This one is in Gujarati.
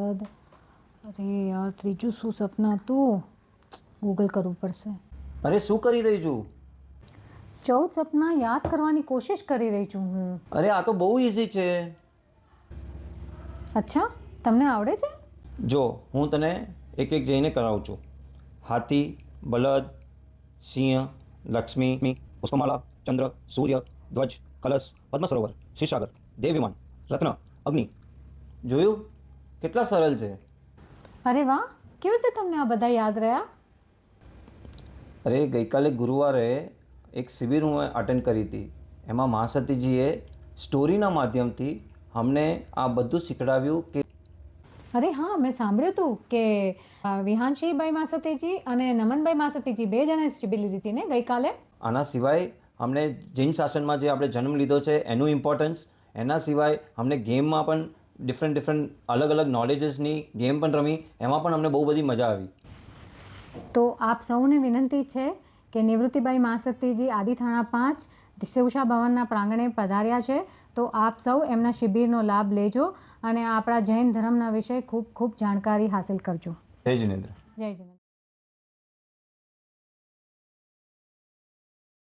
બળદ. અરે યાર ત્રીજું શું સપના હતું? ગૂગલ કરવું પડશે. અરે શું કરી રહી છું? 14 સપના યાદ કરવાની કોશિશ કરી રહી છું હું. અરે આ તો બહુ ઇઝી છે. અચ્છા, તમને આવડે છે? જો હું તને એક એક જઈને કરાવું છું. હાથી, બળદ, સિંહ, લક્ષ્મી, પુષ્પમાલા, ચંદ્ર, સૂર્ય, ધ્વજ, કલશ, પદ્મ સરોવર, ક્ષીરસાગર, દેવ વિમાન, રત્ન, અગ્નિ. જોયું? કેટલા સરળ છે. અરે વાહ, કેવી રીતે તમને આ બધા યાદ રહ્યા? અરે ગઈકાલે ગુરુવારે એક શિબિર હું અટેન્ડ કરી હતી. એમાં મહાસતીજીએ સ્ટોરીના માધ્યમથી અમને આ બધું શીખડાવ્યું કે અરે હા, મેં સાંભળ્યું હતું કે વિહાનશીભાઈ માસતીજી અને નમનભાઈ માસતીજી બે જણે શિબિર લીધી હતી ને ગઈકાલે. આના સિવાય અમને જૈન શાસનમાં જે આપણે જન્મ લીધો છે એનું ઇમ્પોર્ટન્સ, એના સિવાય અમને ગેમમાં પણ ડિફરન્ટ અલગ અલગ નોલેજીસની ગેમ પણ રમી, એમાં પણ અમને બહુ બધી મજા આવી. તો આપ સૌને વિનંતી છે કે નિવૃત્તિબાઈ માસતીજી આદિથાણા 5 શિવશા ભવનના પ્રાંગણે પધાર્યા છે, તો આપ સૌ એમના શિબિરનો લાભ લેજો અને આપણા જૈન ધર્મના વિશે ખૂબ ખૂબ જાણકારી હાંસલ કરજો. જય જિનેન્દ્ર. જય જિનેન્દ્ર.